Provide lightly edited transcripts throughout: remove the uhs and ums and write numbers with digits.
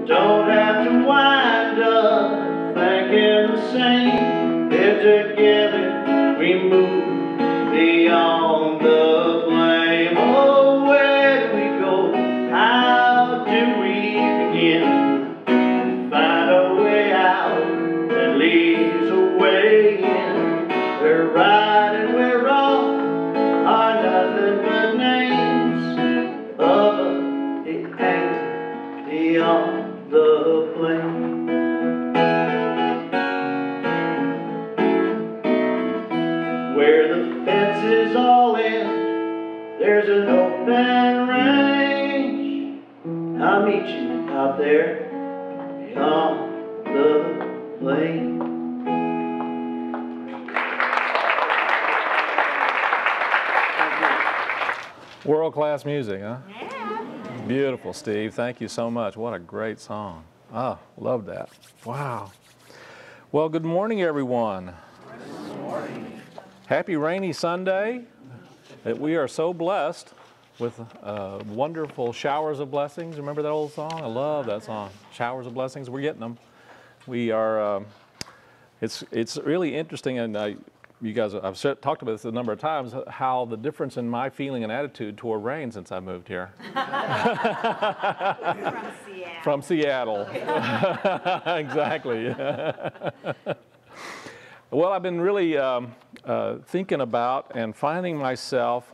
Don't have to wind up thinking the same. If together we move beyond the blame. Oh, where do we go? How do we begin to find a way out that leads a way in? We're right and we're wrong are nothing but names of the anchor beyond the plain. Where the fences all end, there's an open range. I'll meet you out there beyond the plain. World-class music, huh? Yeah. Beautiful, Steve. Thank you so much. What a great song. Ah, love that. Wow. Well, good morning, everyone. Good morning. Happy rainy Sunday. We are so blessed with wonderful showers of blessings. Remember that old song? I love that song. Showers of blessings. We're getting them. We are. It's really interesting, and you guys, I've talked about this a number of times, how the difference in my feeling and attitude toward rain since I moved here. From Seattle. From Seattle. Exactly. Well, I've been really thinking about and finding myself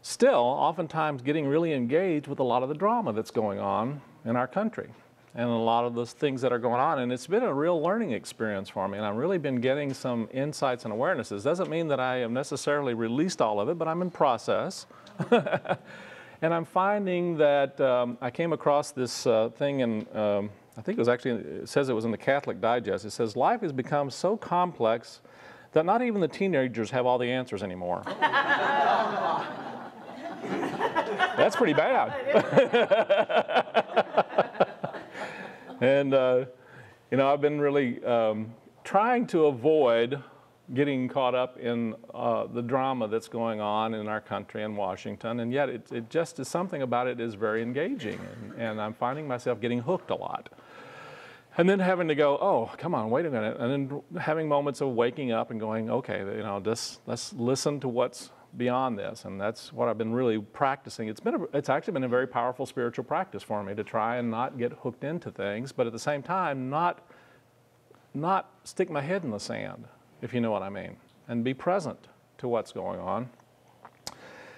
still oftentimes getting really engaged with a lot of the drama that's going on in our country and a lot of those things that are going on. And it's been a real learning experience for me, and I've really been getting some insights and awarenesses. Doesn't mean that I have necessarily released all of it, but I'm in process. And I'm finding that I came across this thing in, I think it was actually, it says it was in the Catholic Digest. It says, life has become so complex that not even the teenagers have all the answers anymore. That's pretty bad. And, you know, I've been really trying to avoid getting caught up in the drama that's going on in our country and Washington, and yet it just is something about it is very engaging, and I'm finding myself getting hooked a lot. And then having to go, oh, come on, wait a minute, and then having moments of waking up and going, okay, you know, let's listen to what's beyond this, and that's what I've been really practicing. It's actually been a very powerful spiritual practice for me to try and not get hooked into things, but at the same time not stick my head in the sand, if you know what I mean, and be present to what's going on.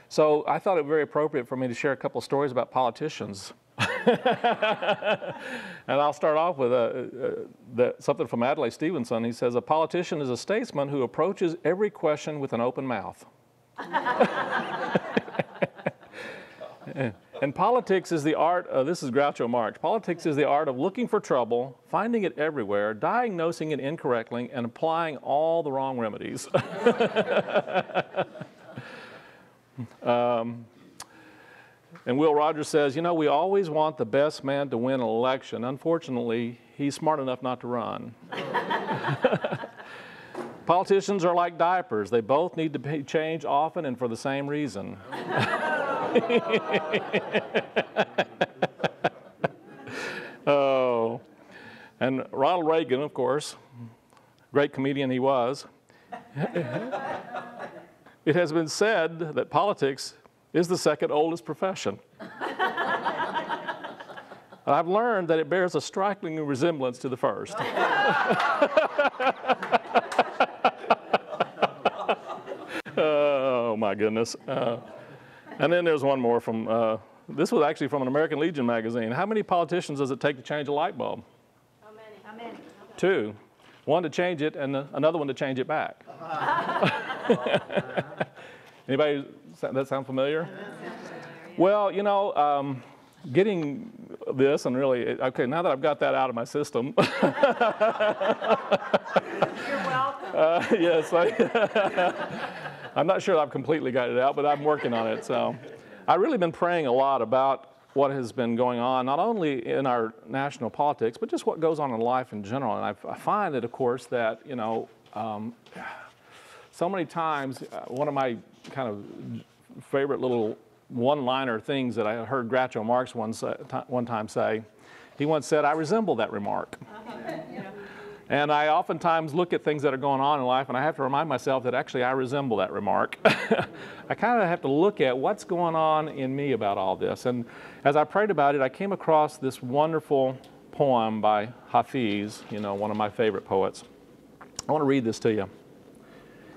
So I thought it very appropriate for me to share a couple of stories about politicians. And I'll start off with something from Adlai Stevenson. He says, a politician is a statesman who approaches every question with an open mouth. And politics is the art of, this is Groucho Marx, politics is the art of looking for trouble, finding it everywhere, diagnosing it incorrectly, and applying all the wrong remedies. And Will Rogers says, you know, we always want the best man to win an election. Unfortunately, he's smart enough not to run. Politicians are like diapers. They both need to be changed often and for the same reason. Oh, and Ronald Reagan, of course, great comedian he was. It has been said that politics is the second oldest profession. I've learned that it bears a striking resemblance to the first. Oh my goodness. And then there's one more from, this was actually from an American Legion magazine. How many politicians does it take to change a light bulb? How many? How many? 2. One to change it and another one to change it back. Anybody, that sound familiar? Well, you know, getting this and really, okay, now that I've got that out of my system. You're welcome. Yes, I'm not sure I've completely got it out, but I'm working on it. So I've really been praying a lot about what has been going on, not only in our national politics, but just what goes on in life in general. And I find that, of course, that, you know, so many times, one of my kind of favorite little one-liner things that I heard Groucho Marx one time say. He once said, "I resemble that remark." And I oftentimes look at things that are going on in life, and I have to remind myself that actually I resemble that remark. I kind of have to look at what's going on in me about all this. And as I prayed about it, I came across this wonderful poem by Hafiz, one of my favorite poets. I want to read this to you.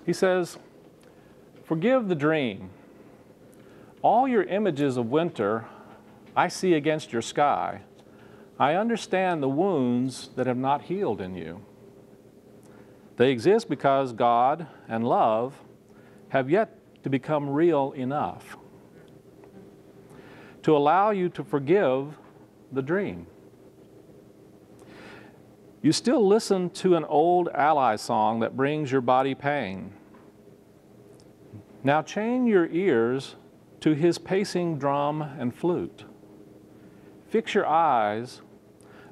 He says, "Forgive the dream. All your images of winter I see against your sky. I understand the wounds that have not healed in you. They exist because God and love have yet to become real enough to allow you to forgive the dream. You still listen to an old ally song that brings your body pain. Now chain your ears to his pacing drum and flute. Fix your eyes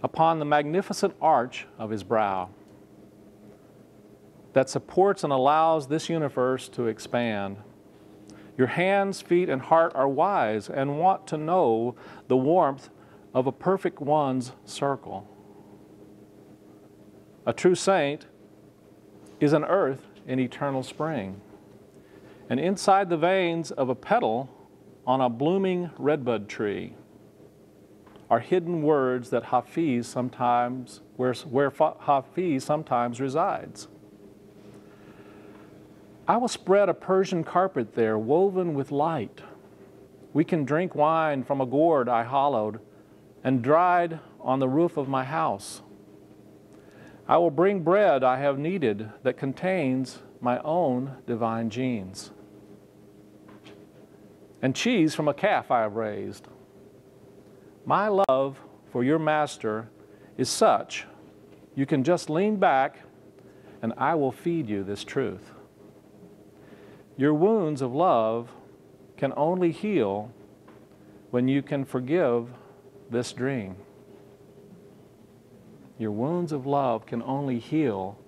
upon the magnificent arch of his brow that supports and allows this universe to expand. Your hands, feet, and heart are wise and want to know the warmth of a perfect one's circle. A true saint is an earth in eternal spring, and inside the veins of a petal on a blooming redbud tree are hidden words that Hafiz sometimes, where Hafiz sometimes resides. I will spread a Persian carpet there woven with light. We can drink wine from a gourd I hollowed and dried on the roof of my house. I will bring bread I have kneaded that contains my own divine genes, and cheese from a calf I have raised. My love for your master is such, you can just lean back and I will feed you this truth. Your wounds of love can only heal when you can forgive this dream. Your wounds of love can only heal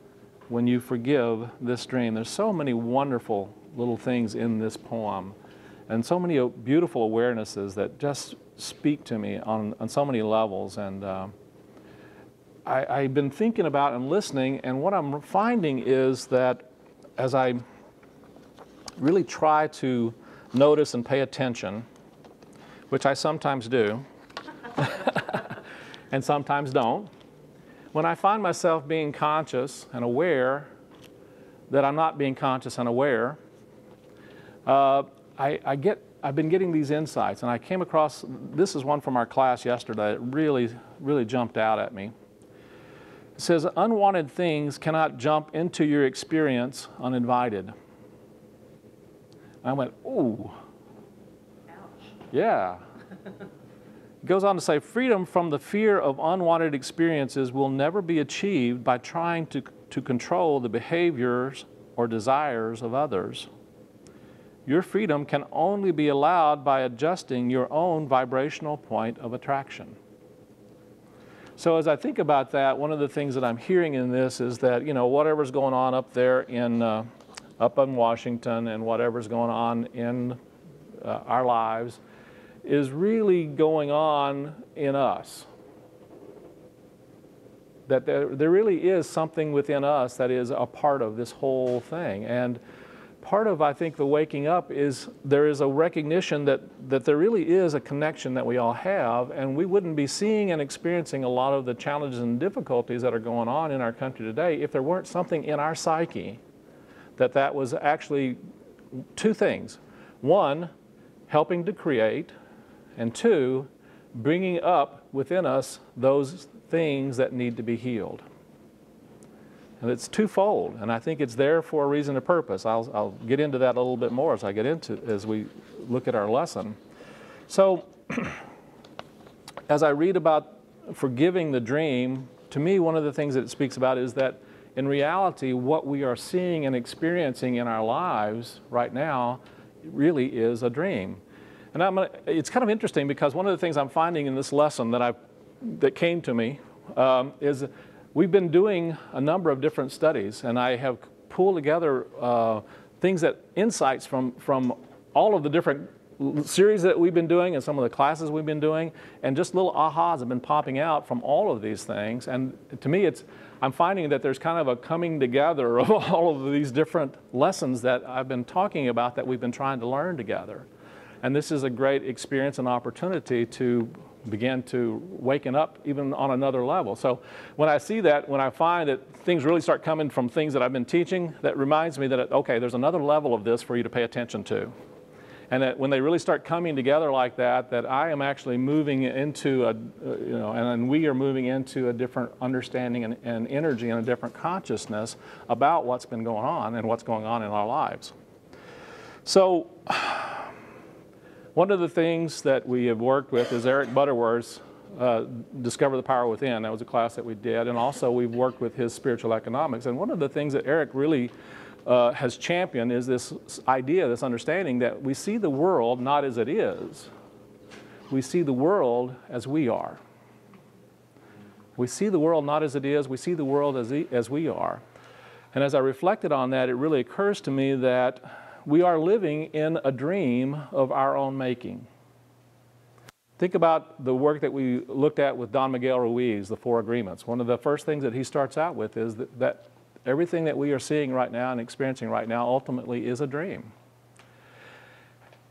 when you forgive this dream." There's so many wonderful little things in this poem, and so many beautiful awarenesses that just speak to me on so many levels. And I've been thinking about and listening, and what I'm finding is that as I really try to notice and pay attention, which I sometimes do, and sometimes don't, when I find myself being conscious and aware that I'm not being conscious and aware, I've been getting these insights, and I came across, this is one from our class yesterday that really jumped out at me. It says, "Unwanted things cannot jump into your experience uninvited." I went, ooh. Ouch. Yeah. It goes on to say, "Freedom from the fear of unwanted experiences will never be achieved by trying to control the behaviors or desires of others. Your freedom can only be allowed by adjusting your own vibrational point of attraction." So as I think about that, one of the things that I'm hearing in this is that, whatever's going on up there up in Washington and whatever's going on in our lives is really going on in us. That there really is something within us that is a part of this whole thing. And part of, I think, the waking up is there is a recognition that there really is a connection that we all have, and we wouldn't be seeing and experiencing a lot of the challenges and difficulties that are going on in our country today if there weren't something in our psyche that was actually two things. One, helping to create, and two, bringing up within us those things that need to be healed. And it's twofold, and I think it's there for a reason and purpose. I'll get into that a little bit more as we look at our lesson. So, as I read about forgiving the dream, to me, one of the things that it speaks about is that in reality, what we are seeing and experiencing in our lives right now really is a dream. And it's kind of interesting because one of the things I'm finding in this lesson that came to me is we've been doing a number of different studies, and I have pulled together insights from all of the different series that we've been doing and some of the classes we've been doing, and just little ahas have been popping out from all of these things. And to me, I'm finding that there's kind of a coming together of all of these different lessons that I've been talking about that we've been trying to learn together. And this is a great experience and opportunity to begin to waken up even on another level. So when I see that, when I find that things really start coming from things that I've been teaching, that reminds me that, okay, there's another level of this for you to pay attention to. And that when they really start coming together like that, that I am actually moving into and we are moving into a different understanding and energy and a different consciousness about what's been going on and what's going on in our lives. So one of the things that we have worked with is Eric Butterworth's Discover the Power Within. That was a class that we did. And also we've worked with his spiritual economics. And one of the things that Eric really has championed is this idea, this understanding that we see the world not as it is. We see the world as we are. We see the world not as it is. We see the world as we are. And as I reflected on that, it really occurs to me that we are living in a dream of our own making. Think about the work that we looked at with Don Miguel Ruiz, the Four Agreements. One of the first things that he starts out with is that everything that we are seeing right now and experiencing right now ultimately is a dream.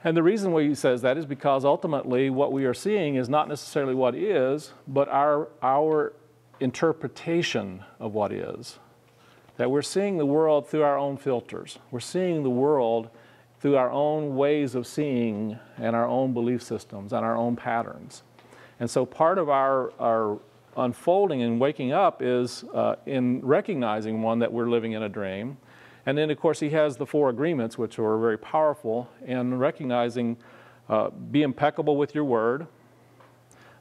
And the reason why he says that is because ultimately what we are seeing is not necessarily what is, but our interpretation of what is. That we're seeing the world through our own filters. We're seeing the world through our own ways of seeing and our own belief systems and our own patterns. And so part of our unfolding and waking up is in recognizing, one, that we're living in a dream. And then, of course, he has the Four Agreements, which are very powerful in recognizing, be impeccable with your word,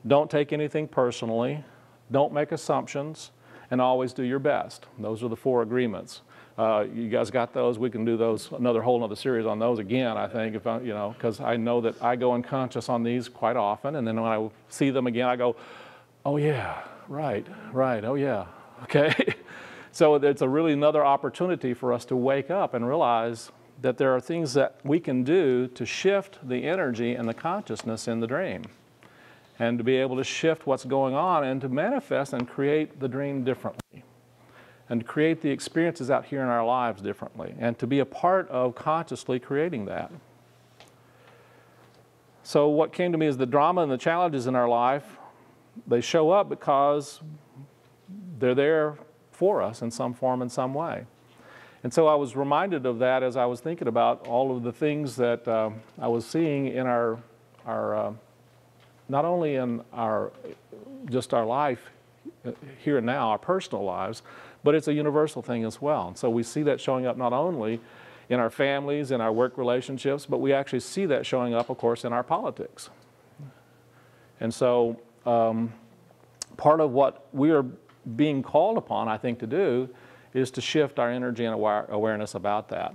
don't take anything personally, don't make assumptions, and always do your best. Those are the Four Agreements. You guys got those? We can do those, whole other series on those again, I think, because I know that I go unconscious on these quite often, and then when I see them again, I go, oh yeah, right, oh yeah, okay. So it's really another opportunity for us to wake up and realize that there are things that we can do to shift the energy and the consciousness in the dream, and to be able to shift what's going on and to manifest and create the dream differently, and to create the experiences out here in our lives differently, and to be a part of consciously creating that. So what came to me is the drama and the challenges in our life, they show up because they're there for us in some form, in some way. And so I was reminded of that as I was thinking about all of the things that I was seeing in our not only in our life here and now, our personal lives, but it's a universal thing as well. And so we see that showing up not only in our families, in our work relationships, but we actually see that showing up, of course, in our politics. And so part of what we are being called upon, I think, to do is to shift our energy and awareness about that.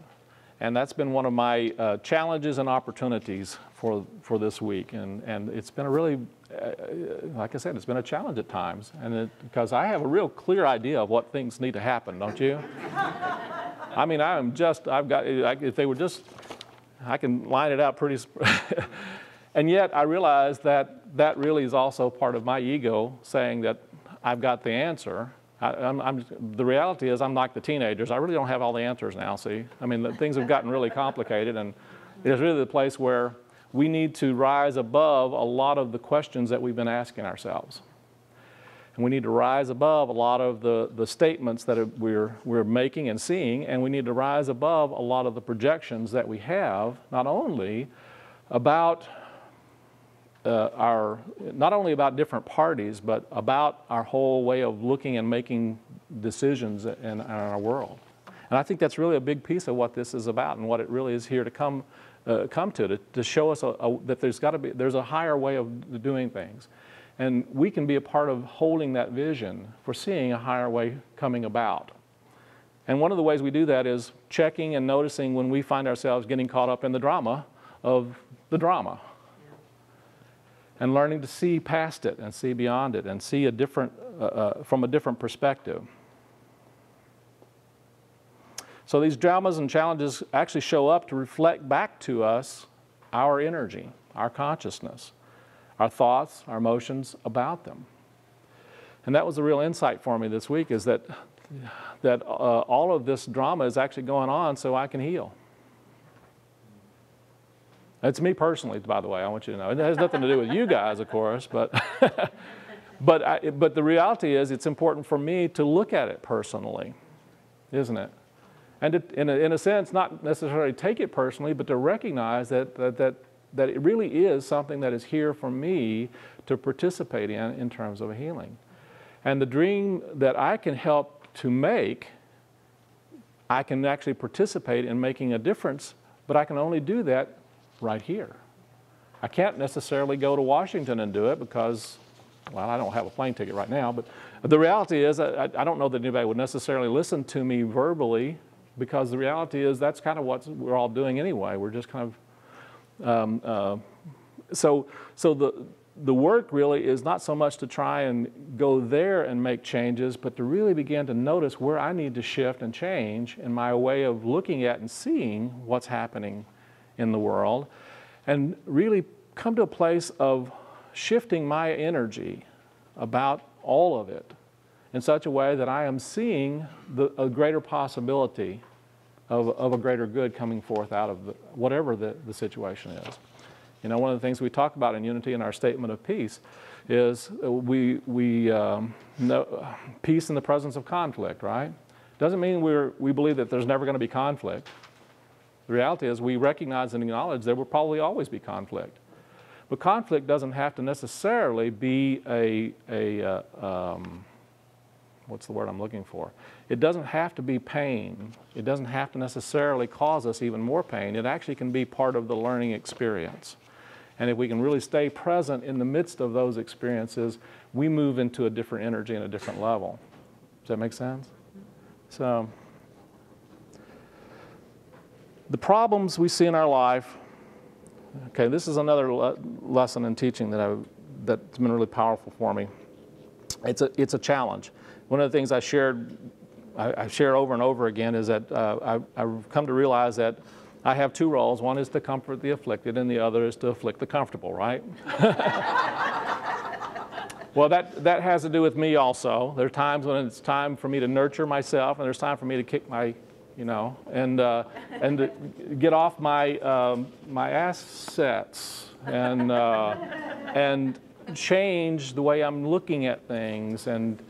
And that's been one of my challenges and opportunities for this week. And it's been a really, like I said, it's been a challenge at times. And because I have a real clear idea of what things need to happen, don't you? I mean, if they were just, I can line it out pretty, and yet I realize that that really is also part of my ego saying that I've got the answer. The reality is I'm like the teenagers. I really don't have all the answers now, see? I mean, things have gotten really complicated, and it's really the place where we need to rise above a lot of the questions that we've been asking ourselves. And we need to rise above a lot of the statements that we're making and seeing, and we need to rise above a lot of the projections that we have, not only about not only about different parties, but about our whole way of looking and making decisions in our world. And I think that's really a big piece of what this is about, and what it really is here to come to show us that there's a higher way of doing things. And we can be a part of holding that vision for seeing a higher way coming about. And one of the ways we do that is checking and noticing when we find ourselves getting caught up in the drama of the drama. And learning to see past it and see beyond it and see from a different perspective. So these dramas and challenges actually show up to reflect back to us our energy, our consciousness, our thoughts, our emotions about them. And that was a real insight for me this week, is that all of this drama is actually going on so I can heal. It's me personally, by the way, I want you to know. It has nothing to do with you guys, of course, but, but the reality is it's important for me to look at it personally, isn't it? And to, in a sense, not necessarily take it personally, but to recognize that it really is something that is here for me to participate in terms of a healing. And the dream that I can help to make, I can actually participate in making a difference, but I can only do that right here. I can't necessarily go to Washington and do it because, well, I don't have a plane ticket right now, but the reality is I don't know that anybody would necessarily listen to me verbally, because the reality is that's kind of what we're all doing anyway. We're just kind of, so the work really is not so much to try and go there and make changes, but to really begin to notice where I need to shift and change in my way of looking at and seeing what's happening in the world, and really come to a place of shifting my energy about all of it in such a way that I am seeing a greater possibility of a greater good coming forth out of whatever the situation is. You know, one of the things we talk about in Unity in our statement of peace is we know peace in the presence of conflict, right? Doesn't mean we believe that there's never going to be conflict. The reality is we recognize and acknowledge there will probably always be conflict. But conflict doesn't have to necessarily be what's the word I'm looking for? It doesn't have to be pain. It doesn't have to necessarily cause us even more pain. It actually can be part of the learning experience. And if we can really stay present in the midst of those experiences, we move into a different energy and a different level. Does that make sense? So, the problems we see in our life, okay, this is another lesson in teaching that's been really powerful for me. It's a challenge. One of the things I share over and over again is that I've come to realize that I have two roles. One is to comfort the afflicted, and the other is to afflict the comfortable, right? Well, that has to do with me also. There are times when it's time for me to nurture myself, and there's time for me to kick my, you know, and to get off my my assets and change the way I'm looking at things, and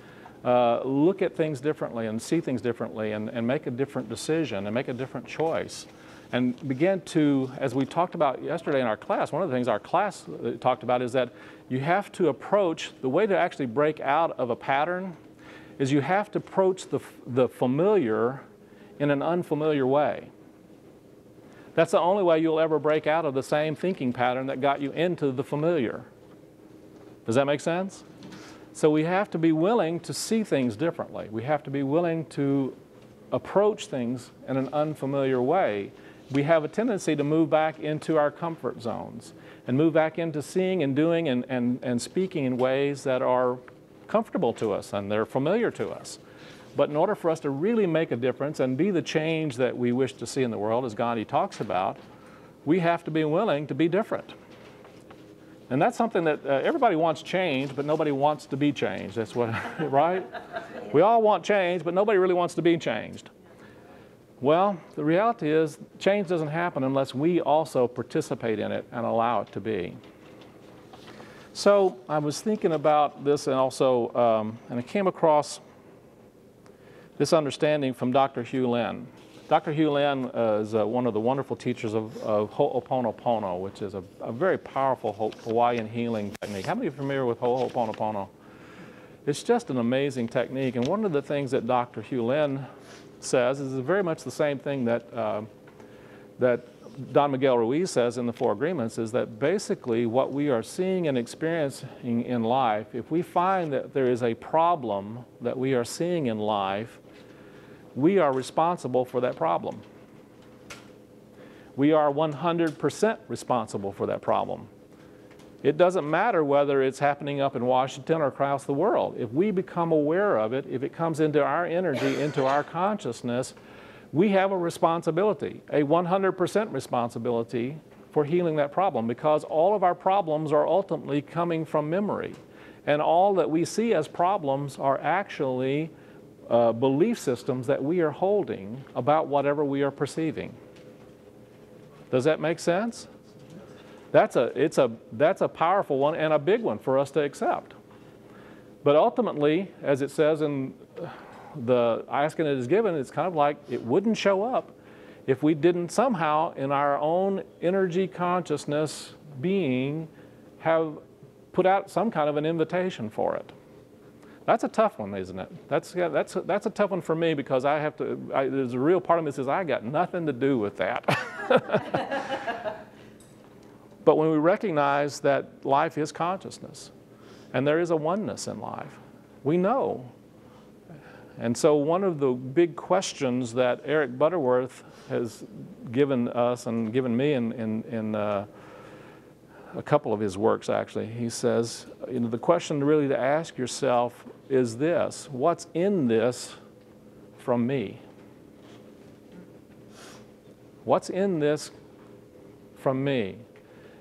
look at things differently and see things differently, and make a different decision and make a different choice. And begin to, as we talked about yesterday in our class, one of the things our class talked about is that you have to approach, the way to actually break out of a pattern is you have to approach the familiar in an unfamiliar way. That's the only way you'll ever break out of the same thinking pattern that got you into the familiar. Does that make sense? So we have to be willing to see things differently. We have to be willing to approach things in an unfamiliar way. We have a tendency to move back into our comfort zones and move back into seeing and doing and speaking in ways that are comfortable to us and they're familiar to us. But in order for us to really make a difference and be the change that we wish to see in the world, as Gandhi talks about, we have to be willing to be different. And that's something that everybody wants change, but nobody wants to be changed. That's what, right? We all want change, but nobody really wants to be changed. Well, the reality is change doesn't happen unless we also participate in it and allow it to be. So I was thinking about this, and also, and I came across this understanding from Dr. Hugh Lin. Dr. Hugh Lin is one of the wonderful teachers of Ho'oponopono, which is a very powerful Hawaiian healing technique. How many are familiar with Ho'oponopono? It's just an amazing technique, and one of the things that Dr. Hugh Lin says is very much the same thing that Don Miguel Ruiz says in the Four Agreements, is that basically what we are seeing and experiencing in life, if we find that there is a problem that we are seeing in life, we are responsible for that problem. We are 100% responsible for that problem. It doesn't matter whether it's happening up in Washington or across the world. If we become aware of it, if it comes into our energy, into our consciousness, we have a responsibility, a 100% responsibility for healing that problem, because all of our problems are ultimately coming from memory. And all that we see as problems are actually belief systems that we are holding about whatever we are perceiving. Does that make sense? That's a powerful one and a big one for us to accept. But ultimately, as it says in the ask and it is given, it's kind of like it wouldn't show up if we didn't somehow in our own energy consciousness being have put out some kind of an invitation for it. That's a tough one, isn't it? That's a tough one for me, because I have to, there's a real part of me that says I got nothing to do with that. But when we recognize that life is consciousness and there is a oneness in life, we know. And so one of the big questions that Eric Butterworth has given us and given me in a couple of his works, actually, he says, the question really to ask yourself is this: what's in this from me? What's in this from me?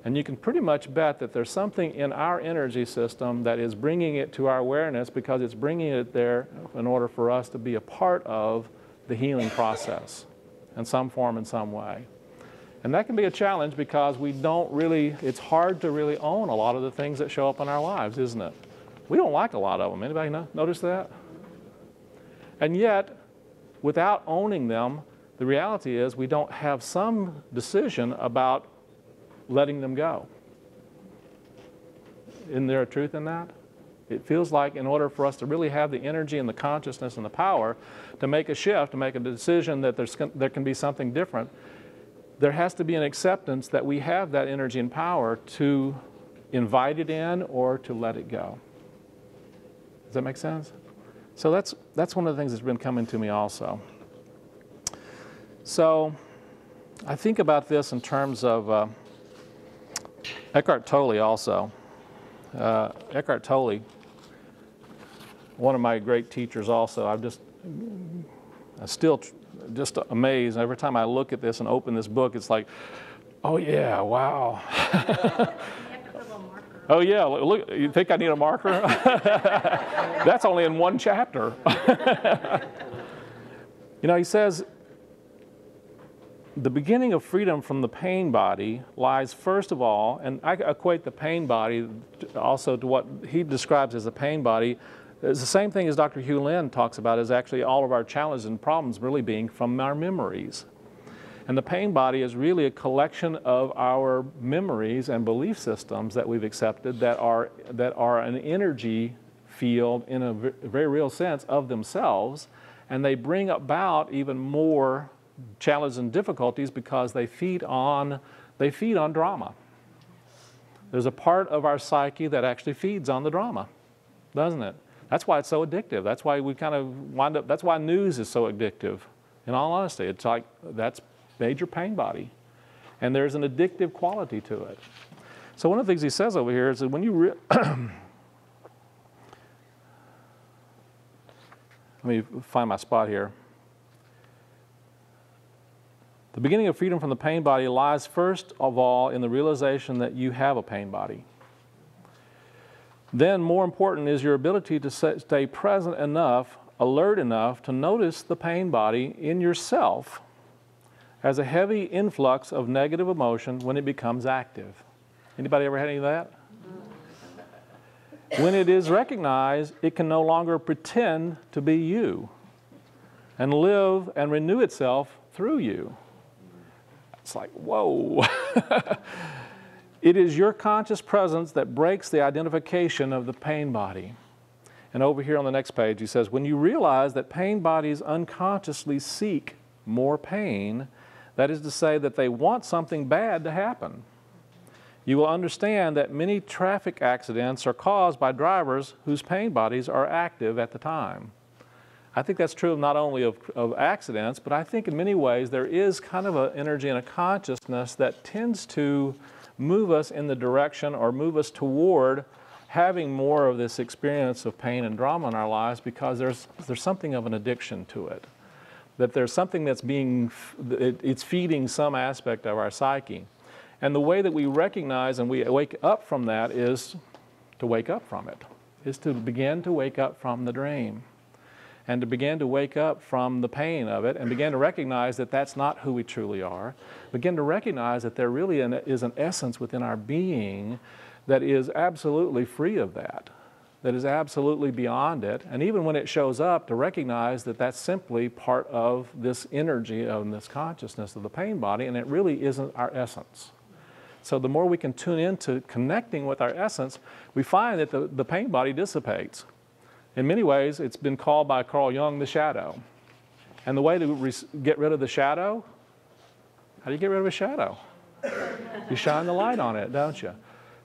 And you can pretty much bet that there's something in our energy system that is bringing it to our awareness, because it's bringing it there in order for us to be a part of the healing process in some form, in some way. And that can be a challenge, because we don't really, it's hard to really own a lot of the things that show up in our lives, isn't it? We don't like a lot of them. Anybody notice that? And yet, without owning them, the reality is we don't have some decision about letting them go. Isn't there a truth in that? It feels like in order for us to really have the energy and the consciousness and the power to make a shift, to make a decision that there can be something different, there has to be an acceptance that we have that energy and power to invite it in or to let it go. Does that make sense? So that's one of the things that's been coming to me also. So I think about this in terms of Eckhart Tolle also. Eckhart Tolle, one of my great teachers also. I'm still just amazed. Every time I look at this and open this book, it's like, oh yeah, wow. You have to put a little marker. Oh yeah, look, you think I need a marker? That's only in one chapter. He says, the beginning of freedom from the pain body lies first of all, and I equate the pain body also to what he describes as the pain body. It's the same thing as Dr. Hugh Lin talks about, is actually all of our challenges and problems really being from our memories. And the pain body is really a collection of our memories and belief systems that we've accepted that are an energy field in a very real sense of themselves, and they bring about even more challenges and difficulties because they feed on drama. There's a part of our psyche that actually feeds on the drama, doesn't it? That's why it's so addictive. That's why we kind of wind up, that's why news is so addictive. In all honesty, it's like, that's major pain body. And there's an addictive quality to it. So one of the things he says over here is that when you let me find my spot here. The beginning of freedom from the pain body lies first of all in the realization that you have a pain body. Then, more important is your ability to stay present enough, alert enough to notice the pain body in yourself as a heavy influx of negative emotion when it becomes active. Anybody ever had any of that? When it is recognized, it can no longer pretend to be you and live and renew itself through you. It's like, whoa. It is your conscious presence that breaks the identification of the pain body. And over here on the next page, he says, when you realize that pain bodies unconsciously seek more pain, that is to say that they want something bad to happen, you will understand that many traffic accidents are caused by drivers whose pain bodies are active at the time. I think that's true not only of accidents, but I think in many ways there is kind of an energy and a consciousness that tends to move us in the direction or move us toward having more of this experience of pain and drama in our lives, because there's something of an addiction to it. That there's something that's it's feeding some aspect of our psyche. And the way that we recognize and we wake up from that is to wake up from it, is to begin to wake up from the dream and to begin to wake up from the pain of it and begin to recognize that that's not who we truly are. Begin to recognize that there really is an essence within our being that is absolutely free of that is absolutely beyond it. And even when it shows up, to recognize that that's simply part of this energy of this consciousness of the pain body, and it really isn't our essence. So the more we can tune into connecting with our essence, we find that the pain body dissipates. In many ways, it's been called by Carl Jung the shadow. And the way to get rid of the shadow, how do you get rid of a shadow? You shine the light on it, don't you?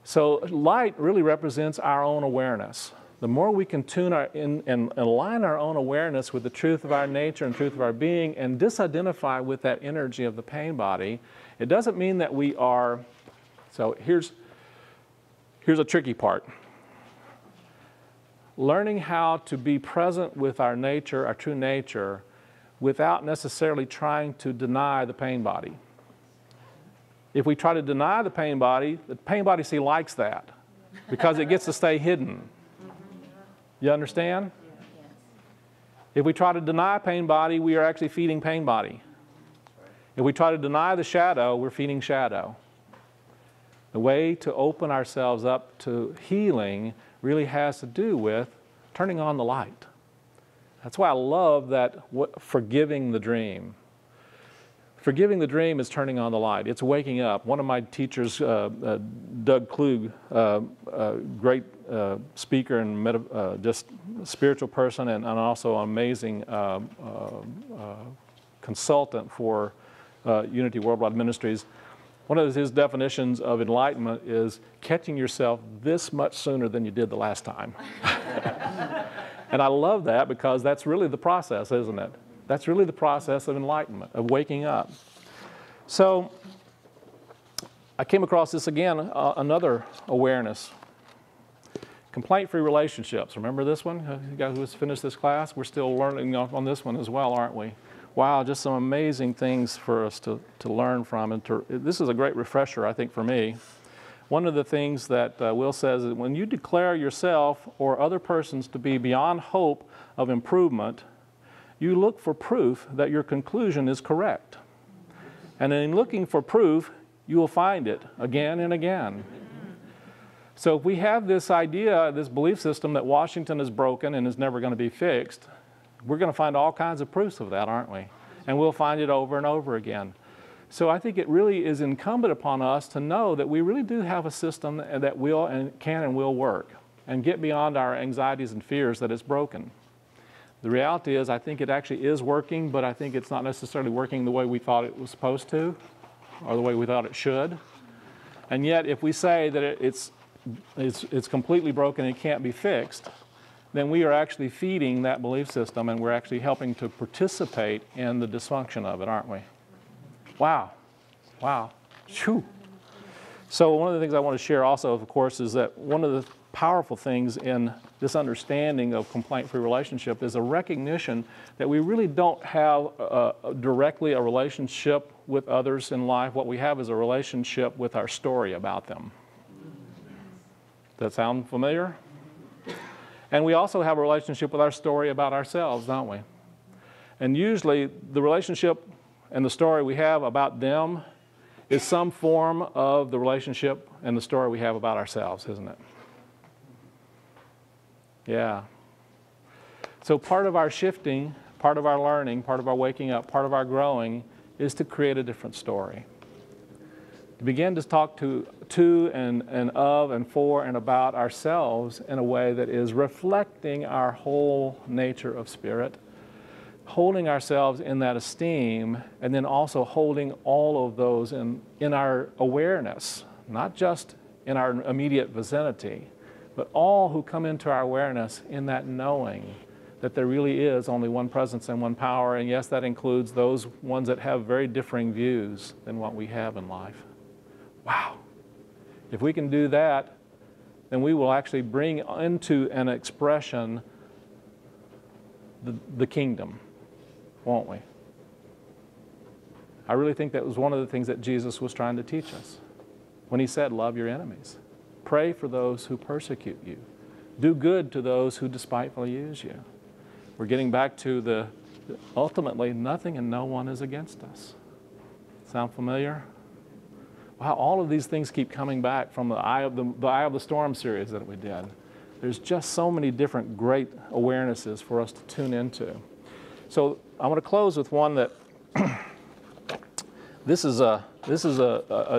So light really represents our own awareness. The more we can tune and align our own awareness with the truth of our nature and truth of our being and disidentify with that energy of the pain body, it doesn't mean that we are. So here's a tricky part. Learning how to be present with our nature, our true nature, without necessarily trying to deny the pain body. If we try to deny the pain body see, likes that because it gets to stay hidden. You understand? If we try to deny pain body, we are actually feeding pain body. If we try to deny the shadow, we're feeding shadow. The way to open ourselves up to healing really has to do with turning on the light. That's why I love that forgiving the dream. Forgiving the dream is turning on the light. It's waking up. One of my teachers, Doug Klug, great speaker and just spiritual person and also an amazing consultant for Unity Worldwide Ministries. One of his definitions of enlightenment is catching yourself this much sooner than you did the last time. And I love that because that's really the process, isn't it? That's really the process of enlightenment, of waking up. So I came across this again, another awareness. Complaint-free relationships. Remember this one? You guys who just finished this class? We're still learning on this one as well, aren't we? Wow, just some amazing things for us to learn from. And this is a great refresher, I think, for me. One of the things that Will says is when you declare yourself or other persons to be beyond hope of improvement, you look for proof that your conclusion is correct. And in looking for proof, you will find it again and again. So if we have this idea, this belief system that Washington is broken and is never going to be fixed, we're going to find all kinds of proofs of that, aren't we? And we'll find it over and over again. So I think it really is incumbent upon us to know that we really do have a system that will and can and will work and get beyond our anxieties and fears that it's broken. The reality is I think it actually is working, but I think it's not necessarily working the way we thought it was supposed to or the way we thought it should. And yet if we say that it's completely broken and it can't be fixed, then we are actually feeding that belief system and we're actually helping to participate in the dysfunction of it, aren't we? Wow. Wow. Whew. So one of the things I want to share also, of course, is that one of the powerful things in this understanding of complaint-free relationship is a recognition that we really don't have directly a relationship with others in life. What we have is a relationship with our story about them. Does that sound familiar? And we also have a relationship with our story about ourselves, don't we? And usually the relationship and the story we have about them is some form of the relationship and the story we have about ourselves, isn't it? Yeah. So part of our shifting, part of our learning, part of our waking up, part of our growing is to create a different story. To begin to talk to and of and for and about ourselves in a way that is reflecting our whole nature of spirit, holding ourselves in that esteem, and then also holding all of those in our awareness, not just in our immediate vicinity, but all who come into our awareness in that knowing that there really is only one presence and one power, and yes, that includes those ones that have very differing views than what we have in life. Wow. If we can do that, then we will actually bring into an expression the kingdom, won't we? I really think that was one of the things that Jesus was trying to teach us. when he said, love your enemies. Pray for those who persecute you. Do good to those who despitefully use you. We're getting back to ultimately, nothing and no one is against us. Sound familiar? Wow, all of these things keep coming back from the Eye of the Storm series that we did. There's just so many different great awarenesses for us to tune into. So I want to close with one that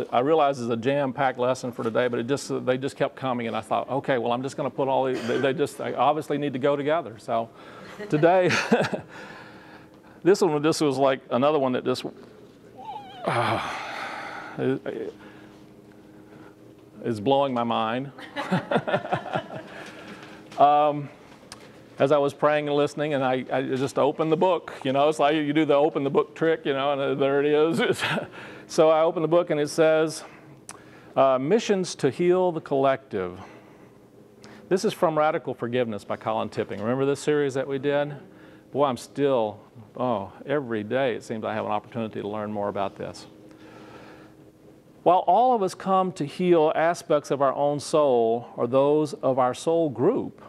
I realize is a jam-packed lesson for today, but they just kept coming, and I thought, okay, well, I'm just going to put all these, they obviously need to go together. So today, this was like another one that just, is blowing my mind. As I was praying and listening, and I just opened the book, you know, it's like you do the open the book trick, you know, and there it is. So I opened the book and it says, Missions to Heal the Collective. This is from Radical Forgiveness by Colin Tipping. Remember this series that we did? Boy, I'm still, every day it seems I have an opportunity to learn more about this. While all of us come to heal aspects of our own soul or those of our soul group,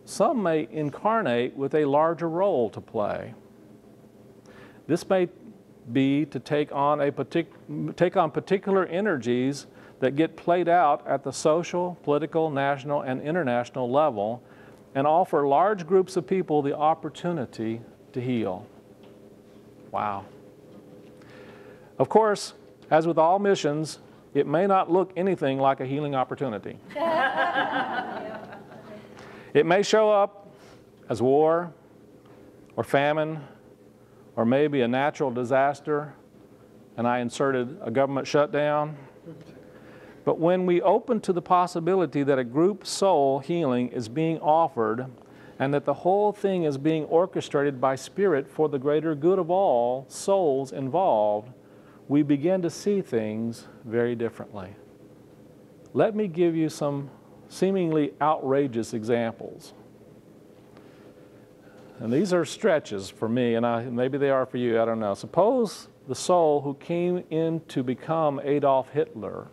some may incarnate with a larger role to play. This may be to take on particular energies that get played out at the social, political, national, and international level and offer large groups of people the opportunity to heal. Wow. Of course, as with all missions, it may not look anything like a healing opportunity. It may show up as war or famine or maybe a natural disaster, and I inserted a government shutdown. But when we open to the possibility that a group soul healing is being offered and that the whole thing is being orchestrated by Spirit for the greater good of all souls involved, we begin to see things very differently. Let me give you some seemingly outrageous examples. And these are stretches for me, and maybe they are for you, I don't know. Suppose the soul who came in to become Adolf Hitler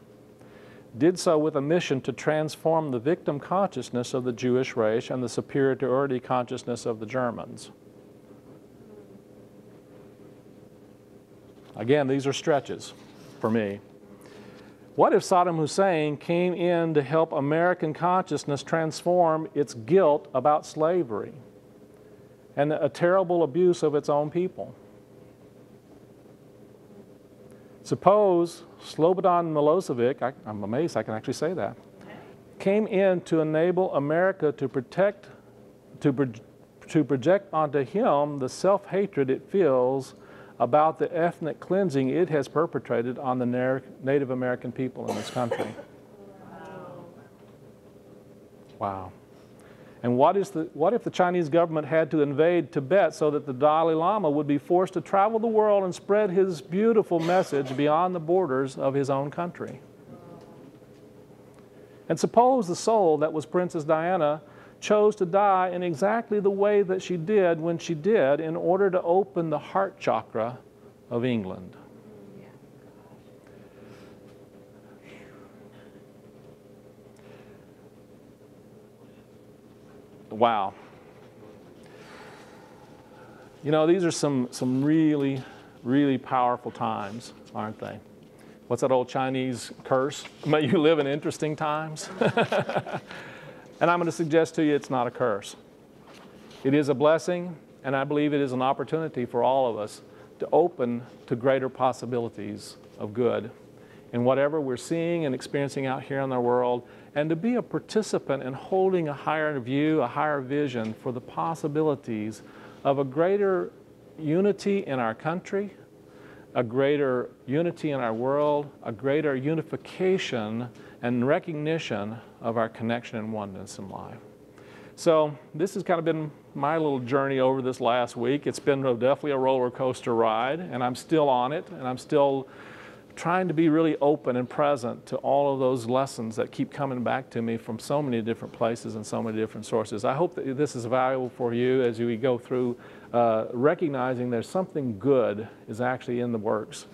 did so with a mission to transform the victim consciousness of the Jewish race and the superiority consciousness of the Germans. Again, these are stretches for me. What if Saddam Hussein came in to help American consciousness transform its guilt about slavery and a terrible abuse of its own people? Suppose Slobodan Milosevic, I'm amazed I can actually say that, came in to enable America to project onto him the self-hatred it feels about the ethnic cleansing it has perpetrated on the Native American people in this country. Wow. And what if the Chinese government had to invade Tibet so that the Dalai Lama would be forced to travel the world and spread his beautiful message beyond the borders of his own country? And suppose the soul that was Princess Diana chose to die in exactly the way that she did when she did in order to open the heart chakra of England. Wow. You know, these are some really, really powerful times, aren't they? What's that old Chinese curse? May you live in interesting times. And I'm going to suggest to you it's not a curse. It is a blessing, and I believe it is an opportunity for all of us to open to greater possibilities of good in whatever we're seeing and experiencing out here in the world, and to be a participant in holding a higher view, a higher vision for the possibilities of a greater unity in our country, a greater unity in our world, a greater unification and recognition of our connection and oneness in life. So this has kind of been my little journey over this last week. It's been definitely a roller coaster ride, and I'm still on it, and I'm still trying to be really open and present to all of those lessons that keep coming back to me from so many different places and so many different sources. I hope that this is valuable for you as we go through recognizing there's something good is actually in the works.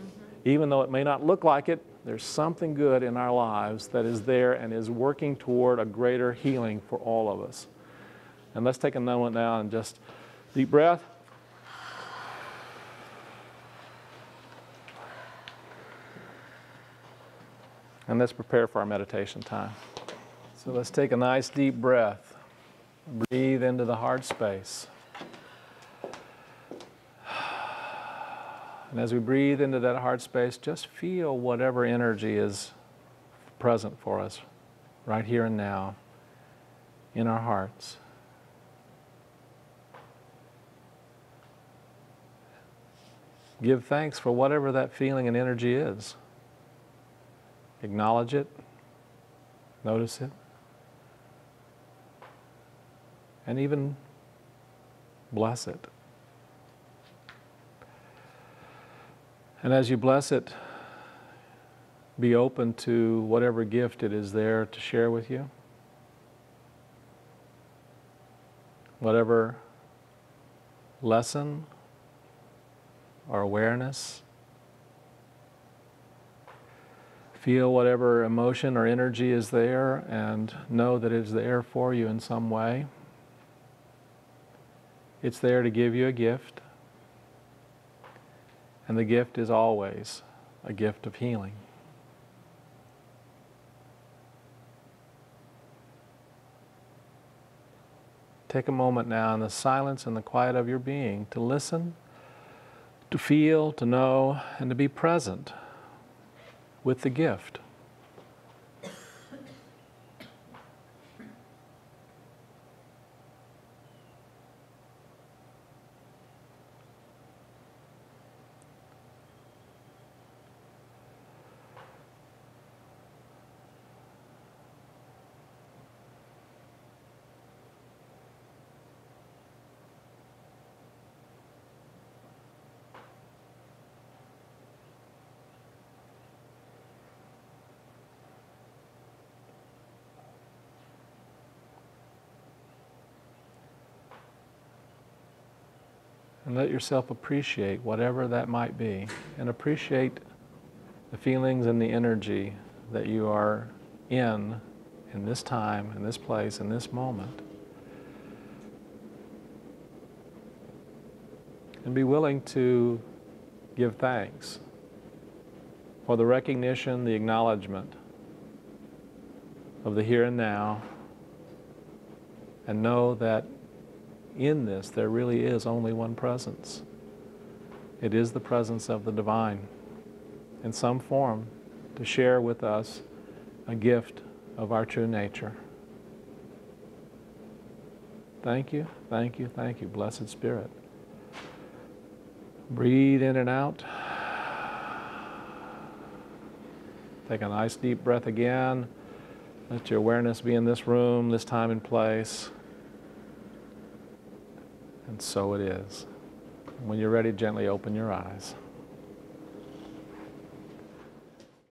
Even though it may not look like it There's something good in our lives that is there and is working toward a greater healing for all of us. And let's take a moment now and just deep breath. And let's prepare for our meditation time. So let's take a nice deep breath. Breathe into the heart space. And as we breathe into that heart space, just feel whatever energy is present for us right here and now in our hearts. Give thanks for whatever that feeling and energy is. Acknowledge it, notice it, and even bless it. And as you bless it, be open to whatever gift it is there to share with you, whatever lesson or awareness. Feel whatever emotion or energy is there and know that it's there for you in some way. It's there to give you a gift. And the gift is always a gift of healing. Take a moment now in the silence and the quiet of your being to listen, to feel, to know, and to be present with the gift. And let yourself appreciate whatever that might be, and appreciate the feelings and the energy that you are in this time, in this place, in this moment. And be willing to give thanks for the recognition, the acknowledgement of the here and now, and know that in this, there really is only one presence. It is the presence of the divine in some form to share with us a gift of our true nature. Thank you, thank you, thank you, Blessed Spirit. Breathe in and out. Take a nice deep breath again. Let your awareness be in this room, this time and place. And so it is. When you're ready, gently open your eyes.